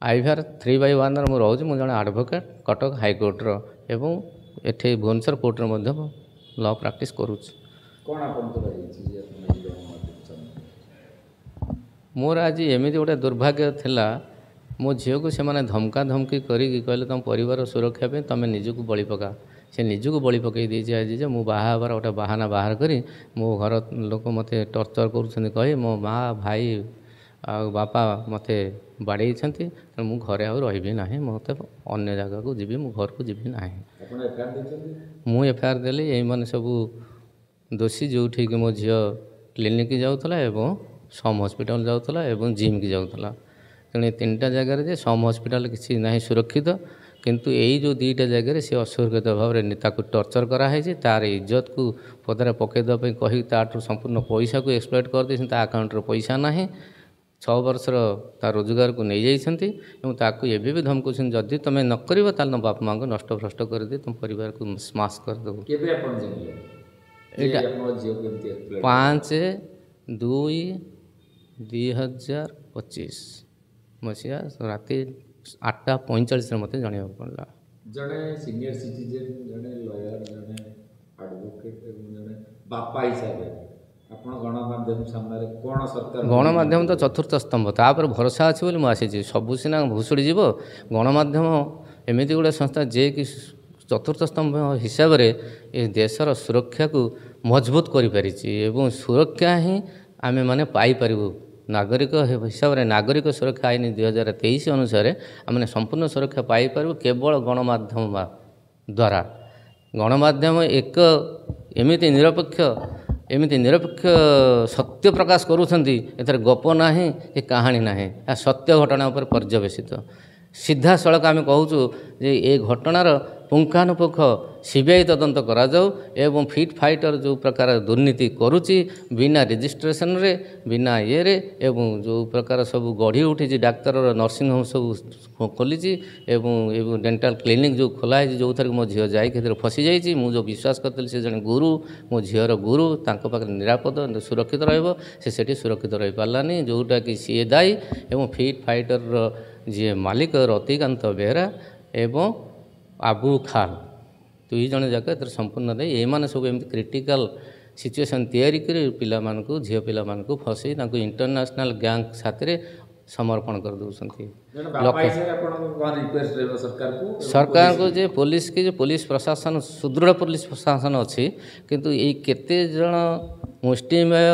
IVR 3/1 ମୁଁ ରହୁଛି। ମୁଁ ଜଣେ ଆଡ଼ଭୋକେଟ୍ କଟକ ହାଇକୋର୍ଟର ଏବଂ ଏଠି ଭୁବନେଶ୍ୱର କୋର୍ଟରେ ମଧ୍ୟ ଲ ପ୍ରାକ୍ଟିସ୍ କରୁଛି। ମୋର ଆଜି ଏମିତି ଗୋଟେ ଦୁର୍ଭାଗ୍ୟ ଥିଲା, ମୋ ଝିଅକୁ ସେମାନେ ଧମକା ଧମକି କରିକି କହିଲେ ତୁମ ପରିବାର ସୁରକ୍ଷା ପାଇଁ ତୁମେ ନିଜକୁ ବଳି ପକା। ସେ ନିଜକୁ ବଳି ପକାଇ ଦେଇଛି ଆଜି ଯେ ମୁଁ ବାହା ହେବାର ଗୋଟେ ବାହାନା ବାହାର କରି ମୋ ଘର ଲୋକ ମୋତେ ଟର୍ଚର୍ କରୁଛନ୍ତି କହି ମୋ ମା' ଭାଇ ଆଉ ବାପା ମୋତେ ବାଡ଼େଇଛନ୍ତି। ତେଣୁ ମୁଁ ଘରେ ଆଉ ରହିବି ନାହିଁ, ମୋତେ ଅନ୍ୟ ଜାଗାକୁ ଯିବି, ମୁଁ ଘରକୁ ଯିବି ନାହିଁ। ମୁଁ FIR ଦେଲି। ଏଇମାନେ ସବୁ ଦୋଷୀ, ଯେଉଁଠିକି ମୋ ଝିଅ କ୍ଲିନିକ୍ ଯାଉଥିଲା ଏବଂ ସମ୍ ହସ୍ପିଟାଲ ଯାଉଥିଲା ଏବଂ ଜିମ୍କି ଯାଉଥିଲା। ତେଣୁ ଏ 3ଟା ଜାଗାରେ ଯେ ସମ୍ ହସ୍ପିଟାଲ କିଛି ନାହିଁ ସୁରକ୍ଷିତ, କିନ୍ତୁ ଏଇ ଯେଉଁ 2ଟା ଜାଗାରେ ସେ ଅସୁରକ୍ଷିତ ଭାବରେ ତାକୁ ଟର୍ଚର୍ କରାହେଇଛି। ତା'ର ଇଜ୍ଜତକୁ ପଦାରେ ପକାଇ ଦେବା ପାଇଁ କହିକି ତା'ଠୁ ସମ୍ପୂର୍ଣ୍ଣ ପଇସାକୁ ଏକ୍ସପ୍ଲଏଟ୍ କରିଦେଇଛନ୍ତି। ତା ଆକାଉଣ୍ଟରେ ପଇସା ନାହିଁ। 6 ବର୍ଷର ତା ରୋଜଗାରକୁ ନେଇଯାଇଛନ୍ତି ଏବଂ ତାକୁ ଏବେ ବି ଧମକଉଛନ୍ତି ଯଦି ତୁମେ ନ କରିବ ତାହେଲେ ତୁମ ବାପା ମାଆଙ୍କୁ ନଷ୍ଟଭ୍ରଷ୍ଟ କରିଦିଏ, ତୁମ ପରିବାରକୁ ସ୍ମାସ୍ କରିଦେବୁ। ଏଇଟା 5/2/2025 ମସିହା ରାତି 8:45 ମୋତେ ଜାଣିବାକୁ ପଡ଼ିଲା। ଜଣେ ସିନିୟର ସିଟିଜେନ୍, ଜଣେ ଲୟର, ଜଣେ ଆଡ଼ଭୋକେଟ୍ ଏବଂ ଜଣେ ବାପା ହିସାବରେ ଆପଣ ଗଣମାଧ୍ୟମ ସାମ୍ନାରେ କ'ଣ ସରକାର? ଗଣମାଧ୍ୟମ ତ ଚତୁର୍ଥ ସ୍ତମ୍ଭ, ତାପରେ ଭରସା ଅଛି ବୋଲି ମୁଁ ଆସିଛି। ସବୁ ସିନା ଭୁଷୁଡ଼ି ଯିବ, ଗଣମାଧ୍ୟମ ଏମିତି ଗୋଟେ ସଂସ୍ଥା ଯିଏକି ଚତୁର୍ଥ ସ୍ତମ୍ଭ ହିସାବରେ ଏ ଦେଶର ସୁରକ୍ଷାକୁ ମଜବୁତ କରିପାରିଛି ଏବଂ ସୁରକ୍ଷା ହିଁ ଆମେମାନେ ପାଇପାରିବୁ। ନାଗରିକ ହିସାବରେ ନାଗରିକ ସୁରକ୍ଷା ଆଇନ 2023 ଅନୁସାରେ ଆମେ ସମ୍ପୂର୍ଣ୍ଣ ସୁରକ୍ଷା ପାଇପାରିବୁ କେବଳ ଗଣମାଧ୍ୟମ ଦ୍ୱାରା। ଗଣମାଧ୍ୟମ ଏକ ଏମିତି ନିରପେକ୍ଷ ସତ୍ୟ ପ୍ରକାଶ କରୁଛନ୍ତି, ଏଥିରେ ଗପ ନାହିଁ କି କାହାଣୀ ନାହିଁ, ଏହା ସତ୍ୟ ଘଟଣା ଉପରେ ପର୍ଯ୍ୟବେସିତ। ସିଧାସଳଖ ଆମେ କହୁଛୁ ଯେ ଏ ଘଟଣାର ପୁଙ୍ଖାନୁପୁଙ୍ଖ CBI ତଦନ୍ତ କରାଯାଉ ଏବଂ ଫିଟ୍ ଫାଇଟର ଯେଉଁ ପ୍ରକାର ଦୁର୍ନୀତି କରୁଛି ବିନା ରେଜିଷ୍ଟ୍ରେସନରେ, ବିନା ଇଏରେ, ଏବଂ ଯେଉଁ ପ୍ରକାର ସବୁ ଗଢ଼ି ଉଠିଛି, ଡାକ୍ତରର ନର୍ସିଂହୋମ୍ ସବୁ ଖୋଲିଛି ଏବଂ ଡେଣ୍ଟାଲ କ୍ଲିନିକ୍ ଯେଉଁ ଖୋଲା ହେଇଛି, ଯେଉଁଥିରେ ମୋ ଝିଅ ଯାଇକି ସେଥିରେ ଫସିଯାଇଛି। ମୁଁ ଯେଉଁ ବିଶ୍ୱାସ କରିଥିଲି ସେ ଜଣେ ଗୁରୁ, ମୋ ଝିଅର ଗୁରୁ, ତାଙ୍କ ପାଖରେ ନିରାପଦ ସୁରକ୍ଷିତ ରହିବ, ସେ ସେଠି ସୁରକ୍ଷିତ ରହିପାରିଲାନି, ଯେଉଁଟାକି ସିଏ ଦାୟୀ। ଏବଂ ଫିଟ୍ ଫାଇଟରର ଯିଏ ମାଲିକ ରତିକାନ୍ତ ବେହେରା ଏବଂ ଆବୁ ଖାନ, 2 ଜଣ ଯାକ ଏଥିରେ ସମ୍ପୂର୍ଣ୍ଣ ଦାୟୀ। ଏମାନେ ସବୁ ଏମିତି କ୍ରିଟିକାଲ୍ ସିଚୁଏସନ୍ ତିଆରି କରି ପିଲାମାନଙ୍କୁ, ଝିଅ ପିଲାମାନଙ୍କୁ ଫସେଇ ତାଙ୍କୁ ଇଣ୍ଟରନ୍ୟାସନାଲ ଗ୍ୟାଙ୍ଗ ସାଥିରେ ସମର୍ପଣ କରିଦେଉଛନ୍ତି। ସରକାରଙ୍କୁ ଯେ ପୋଲିସ ପ୍ରଶାସନ, ସୁଦୃଢ଼ ପୋଲିସ ପ୍ରଶାସନ ଅଛି, କିନ୍ତୁ ଏଇ କେତେ ଜଣ ମୁଷ୍ଟିମେୟ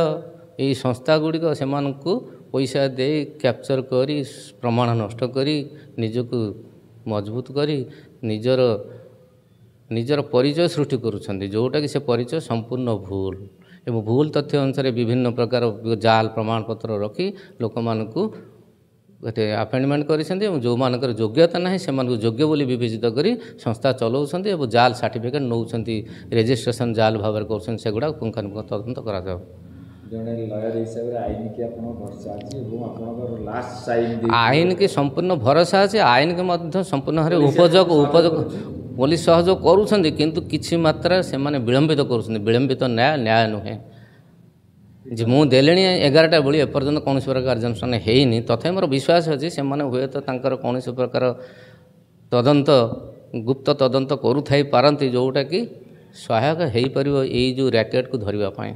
ଏଇ ସଂସ୍ଥା ଗୁଡ଼ିକ ସେମାନଙ୍କୁ ପଇସା ଦେଇ କ୍ୟାପଚର କରି, ପ୍ରମାଣ ନଷ୍ଟ କରି, ନିଜକୁ ମଜବୁତ କରି ନିଜର ପରିଚୟ ସୃଷ୍ଟି କରୁଛନ୍ତି, ଯେଉଁଟାକି ସେ ପରିଚୟ ସମ୍ପୂର୍ଣ୍ଣ ଭୁଲ ଏବଂ ଭୁଲ ତଥ୍ୟ ଅନୁସାରେ ବିଭିନ୍ନ ପ୍ରକାର ଜାଲ ପ୍ରମାଣପତ୍ର ରଖି ଲୋକମାନଙ୍କୁ ଏତେ ଆପଏଣ୍ଟମେଣ୍ଟ କରିଛନ୍ତି ଏବଂ ଯେଉଁମାନଙ୍କର ଯୋଗ୍ୟତା ନାହିଁ ସେମାନଙ୍କୁ ଯୋଗ୍ୟ ବୋଲି ବିବେଚିତ କରି ସଂସ୍ଥା ଚଲାଉଛନ୍ତି ଏବଂ ଜାଲ ସାର୍ଟିଫିକେଟ୍ ନେଉଛନ୍ତି, ରେଜିଷ୍ଟ୍ରେସନ ଜାଲ ଭାବରେ କରୁଛନ୍ତି। ସେଗୁଡ଼ାକ ପୁଙ୍ଖାନୁପୁଙ୍ଖ ତଦନ୍ତ କରାଯାଉ। ଜଣେ ଲୟର ହିସାବରେ ଆଇନକି ଆପଣଙ୍କ ଭରସା ଅଛି ଏବଂ ଆପଣଙ୍କର ଲାଷ୍ଟ ସାଇନ୍ ଆଇନକି ସମ୍ପୂର୍ଣ୍ଣ ଭରସା ଅଛି। ଆଇନକି ମଧ୍ୟ ସମ୍ପୂର୍ଣ୍ଣ ଭାବରେ ଉପଯୋଗ ପୋଲିସ ସହଯୋଗ କରୁଛନ୍ତି, କିନ୍ତୁ କିଛି ମାତ୍ରାରେ ସେମାନେ ବିଳମ୍ବିତ କରୁଛନ୍ତି। ବିଳମ୍ବିତ ନ୍ୟାୟ ନୁହେଁ। ଯେ ମୁଁ ଦେଲିଣି 11ଟା ବେଳି ଏପର୍ଯ୍ୟନ୍ତ କୌଣସି ପ୍ରକାର କାର୍ଯ୍ୟାନୁଷ୍ଠାନ ହେଇନି, ତଥାପି ମୋର ବିଶ୍ୱାସ ଅଛି ସେମାନେ ହୁଏତ ତାଙ୍କର କୌଣସି ପ୍ରକାର ଗୁପ୍ତ ତଦନ୍ତ କରୁଥାଇ ପାରନ୍ତି, ଯେଉଁଟାକି ସହାୟକ ହେଇପାରିବ ଏଇ ଯେଉଁ ର୍ୟାକେଟକୁ ଧରିବା ପାଇଁ।